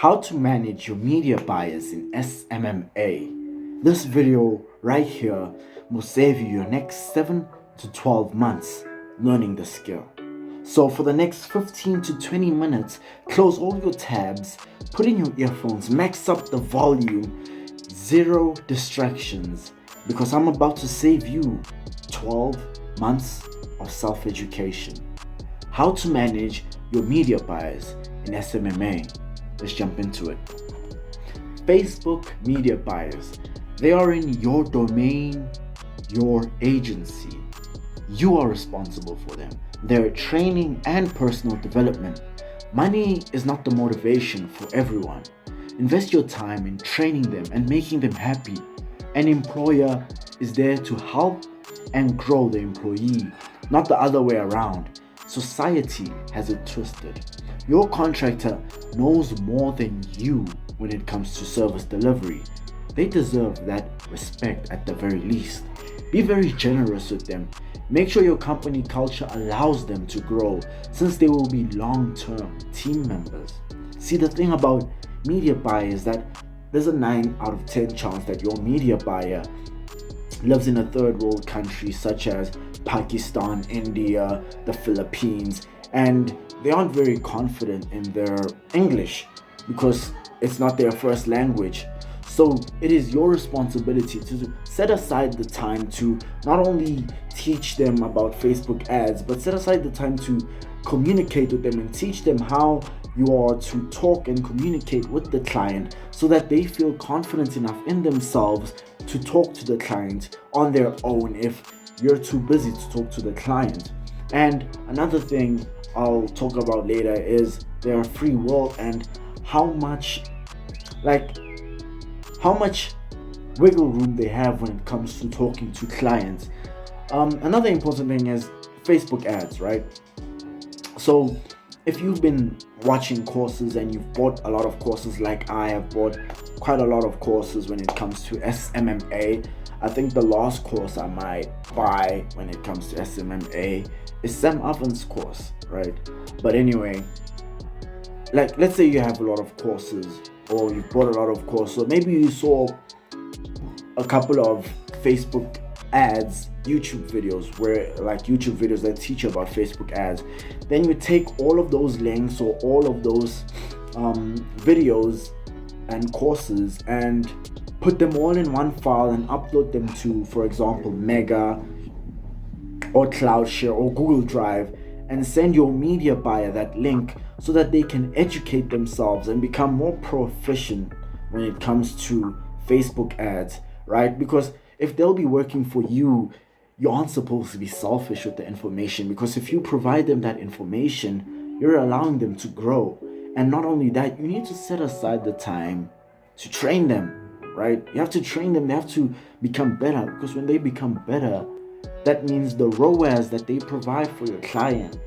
How to manage your media buyers in SMMA. This video right here will save you your next 7 to 12 months learning the skill. So for the next 15 to 20 minutes, close all your tabs, put in your earphones, max up the volume, zero distractions, because I'm about to save you 12 months of self-education. How to manage your media buyers in SMMA. Let's jump into it. Facebook media buyers. They are in your domain, your agency. You are responsible for them. Their training and personal development. Money is not the motivation for everyone. Invest your time in training them and making them happy. An employer is there to help and grow the employee, not the other way around. Society has it twisted. Your contractor knows more than you when it comes to service delivery. They deserve that respect at the very least. Be very generous with them. Make sure your company culture allows them to grow, since they will be long-term team members. See, the thing about media buyer is that there's a 9 out of 10 chance that your media buyer lives in a third world country such as Pakistan, India, the Philippines, and they aren't very confident in their English because it's not their first language. So it is your responsibility to set aside the time to not only teach them about Facebook ads, but set aside the time to communicate with them and teach them how you are to talk and communicate with the client so that they feel confident enough in themselves to talk to the client on their own if you're too busy to talk to the client. And another thing I'll talk about later is their free will and how much wiggle room they have when it comes to talking to clients. Another important thing is Facebook ads, right? So if you've been watching courses and you've bought a lot of courses, like I have bought quite a lot of courses when it comes to SMMA. I think the last course I might buy when it comes to SMMA is Sam Oven's course, right? But anyway, like let's say you have a lot of courses or you've bought a lot of courses, or maybe you saw a couple of Facebook ads, YouTube videos that teach you about Facebook ads. Then you take all of those links or all of those videos and courses and put them all in one file and upload them to, for example, Mega or CloudShare or Google Drive, and send your media buyer that link so that they can educate themselves and become more proficient when it comes to Facebook ads, right? Because if they'll be working for you, you aren't supposed to be selfish with the information, because if you provide them that information, you're allowing them to grow. And not only that, you need to set aside the time to train them, right? You have to train them. They have to become better, because when they become better, that means the ROAS that they provide for your client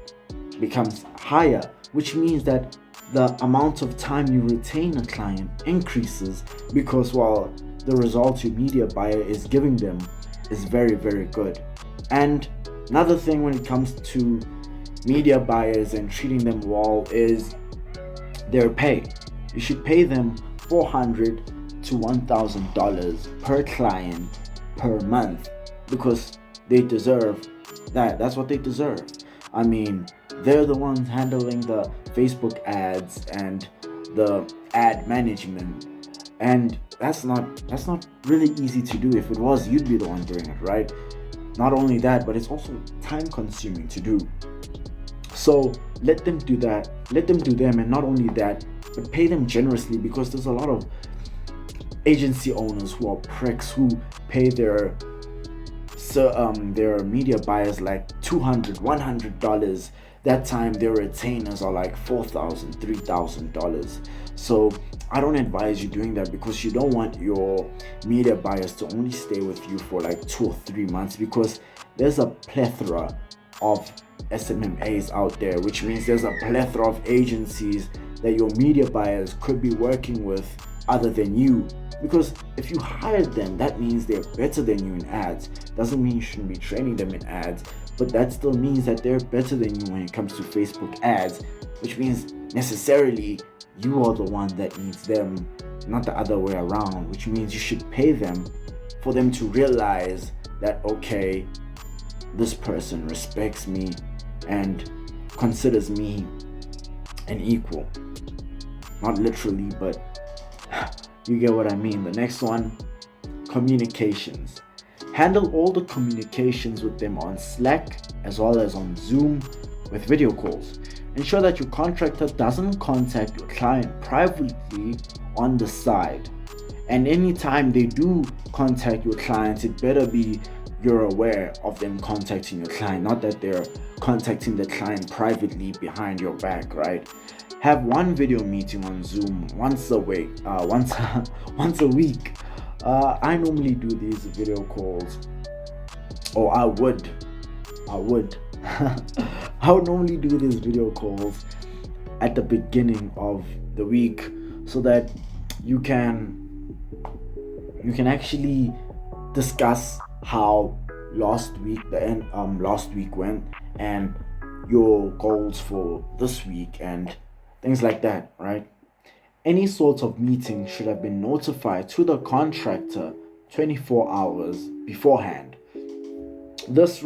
becomes higher, which means that the amount of time you retain a client increases, because the result your media buyer is giving them is very, very good. And another thing when it comes to media buyers and treating them well is their pay. You should pay them $400 to $1,000 per client per month, because they deserve that. That's what they deserve. I mean, they're the ones handling the Facebook ads and the ad management, and that's not really easy to do. If it was, you'd be the one doing it, right? Not only that, but it's also time consuming to do. So let them do that. Let them do them, and not only that, but pay them generously, because there's a lot of agency owners who are pricks who pay their media buyers like $200, $100. That time their retainers are like $4,000, $3,000. So I don't advise you doing that, because you don't want your media buyers to only stay with you for like 2 or 3 months, because there's a plethora of SMMAs out there, which means there's a plethora of agencies that your media buyers could be working with other than you. Because if you hired them, that means they're better than you in ads. Doesn't mean you shouldn't be training them in ads, but that still means that they're better than you when it comes to Facebook ads, which means necessarily you are the one that needs them, not the other way around, which means you should pay them for them to realize that, okay, this person respects me and considers me an equal. Not literally, but you get what I mean. The next one, communications. Handle all the communications with them on Slack as well as on Zoom with video calls. Ensure that your contractor doesn't contact your client privately on the side. And anytime they do contact your clients, it better be you're aware of them contacting your client, not that they're contacting the client privately behind your back, right? Have one video meeting on Zoom once a week. Once a week. I normally do these video calls, or I would. I would normally do these video calls at the beginning of the week, so that you can actually discuss how last week went and your goals for this week and things like that, right? Any sort of meeting should have been notified to the contractor 24 hours beforehand. This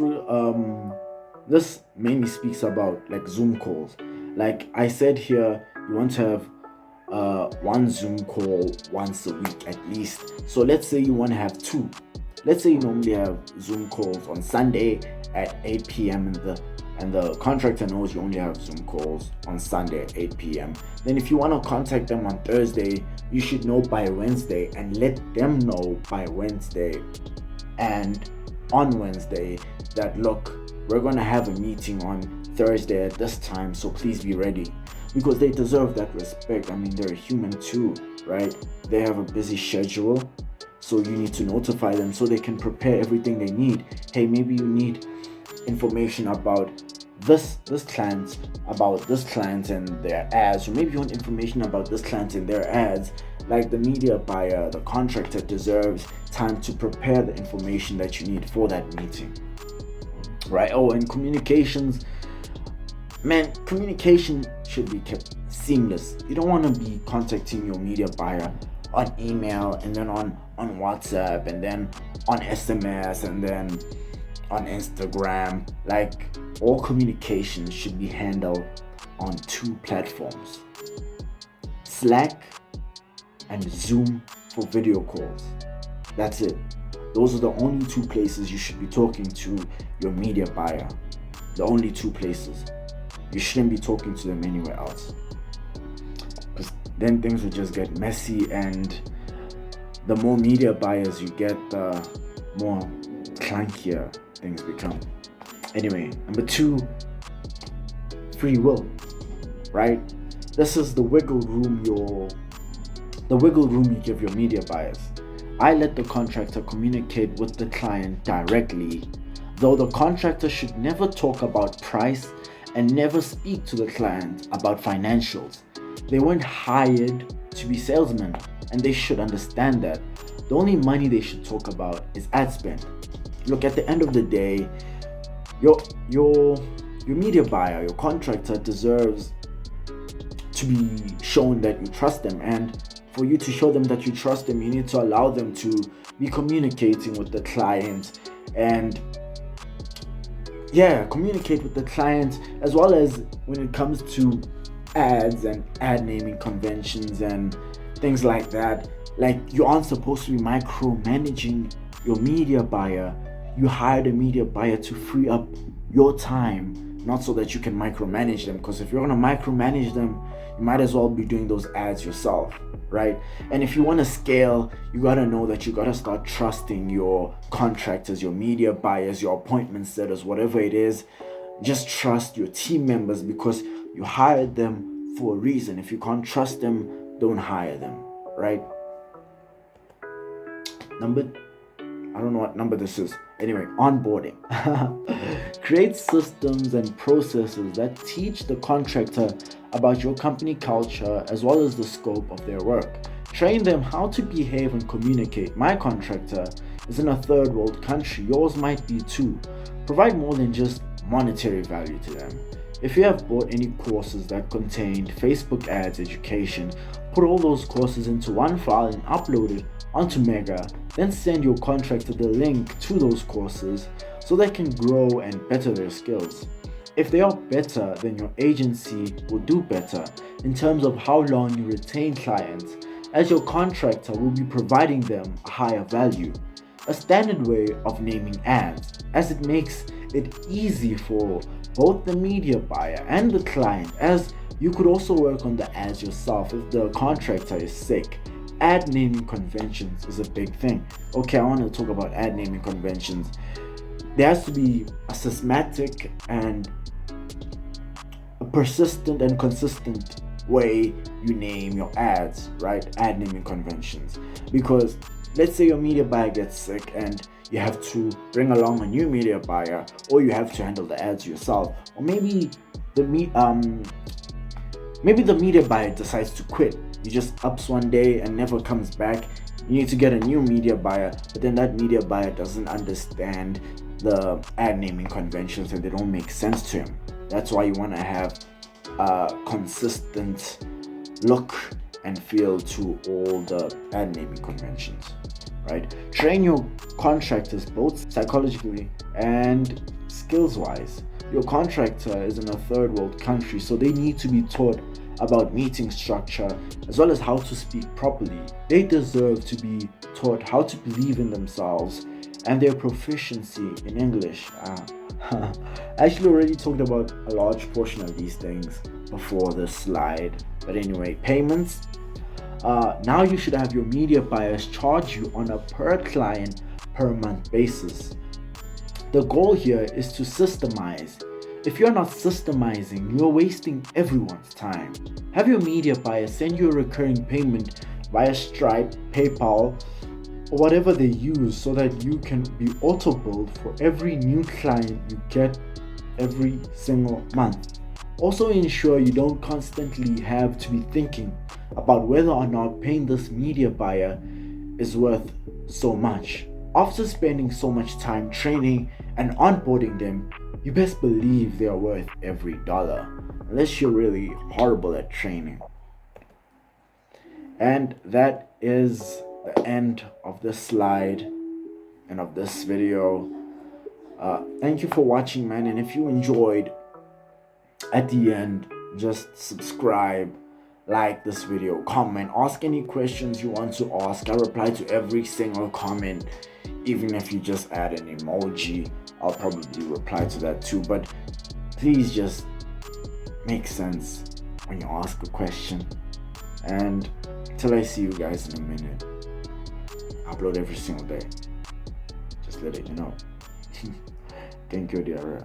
mainly speaks about like Zoom calls. Like I said here, you want to have one Zoom call once a week at least. So let's say you want to have two. Let's say you normally have Zoom calls on Sunday at 8 p.m. and the contractor knows you only have Zoom calls on Sunday at 8 p.m. Then if you want to contact them on Thursday, you should know by Wednesday and let them know by Wednesday and on Wednesday that, look, we're going to have a meeting on Thursday at this time, so please be ready. Because they deserve that respect. I mean, they're human too, right? They have a busy schedule, so you need to notify them so they can prepare everything they need. Hey, maybe you need information about this client and their ads, or maybe you want information about this client and their ads. Like the media buyer, the contractor deserves time to prepare the information that you need for that meeting, right? Oh, and communications, man, communication should be kept seamless. You don't want to be contacting your media buyer on email and then on WhatsApp and then on SMS and then on Instagram. Like, all communications should be handled on two platforms: Slack and Zoom for video calls. That's it. Those are the only two places you should be talking to your media buyer. The only two places. You shouldn't be talking to them anywhere else, because then things will just get messy, and the more media buyers you get, the more clunkier things become. Anyway, number 2, free will, right? This is the wiggle room you give your media buyers. I let the contractor communicate with the client directly, though the contractor should never talk about price and never speak to the client about financials. They weren't hired to be salesmen, and they should understand that. The only money they should talk about is ad spend. Look, at the end of the day, your media buyer, your contractor deserves to be shown that you trust them, and for you to show them that you trust them, you need to allow them to be communicating with the client and communicate with the client, as well as when it comes to ads and ad naming conventions and things like that. Like, you aren't supposed to be micromanaging your media buyer. You hired a media buyer to free up your time, not so that you can micromanage them, because if you're going to micromanage them, you might as well be doing those ads yourself, right? And if you want to scale, you got to know that you got to start trusting your contractors, your media buyers, your appointment setters, whatever it is. Just trust your team members, because you hired them for a reason. If you can't trust them, don't hire them, right? I don't know what number this is. Anyway, onboarding. Create systems and processes that teach the contractor about your company culture as well as the scope of their work. Train them how to behave and communicate. My contractor is in a third world country. Yours might be too. Provide more than just monetary value to them. If you have bought any courses that contained Facebook ads education, put all those courses into one file and upload it onto Mega. Then send your contractor the link to those courses so they can grow and better their skills. If they are better, then your agency will do better in terms of how long you retain clients, as your contractor will be providing them a higher value. A standard way of naming ads, as it makes it easy for both the media buyer and the client, as you could also work on the ads yourself if the contractor is sick. Ad naming conventions is a big thing. Okay, I want to talk about ad naming conventions. There has to be a systematic and a persistent and consistent way you name your ads, right? Ad naming conventions. Because let's say your media buyer gets sick and you have to bring along a new media buyer, or you have to handle the ads yourself, or maybe the media buyer decides to quit. He just ups one day and never comes back. You need to get a new media buyer, but then that media buyer doesn't understand the ad naming conventions and they don't make sense to him. That's why you want to have a consistent look and feel to all the ad naming conventions, right? Train your contractors both psychologically and skills wise. Your contractor is in a third world country, so they need to be taught about meeting structure as well as how to speak properly. They deserve to be taught how to believe in themselves and their proficiency in English. I actually already talked about a large portion of these things before this slide, but anyway, payments. Now you should have your media buyers charge you on a per client per month basis. The goal here is to systemize. If you're not systemizing, you're wasting everyone's time. Have your media buyer send you a recurring payment via Stripe, PayPal, or whatever they use, so that you can be auto-billed for every new client you get every single month. Also ensure you don't constantly have to be thinking about whether or not paying this media buyer is worth so much. After spending so much time training and onboarding them, you best believe they are worth every dollar, unless you're really horrible at training. And that is the end of this slide and of this video. Thank you for watching, man. And if you enjoyed, at the end, just subscribe, like this video, comment, ask any questions you want to ask. I reply to every single comment. Even if you just add an emoji, I'll probably reply to that too. But please just make sense when you ask a question. And till I see you guys in a minute, I upload every single day. Just letting you know. Thank you, dear.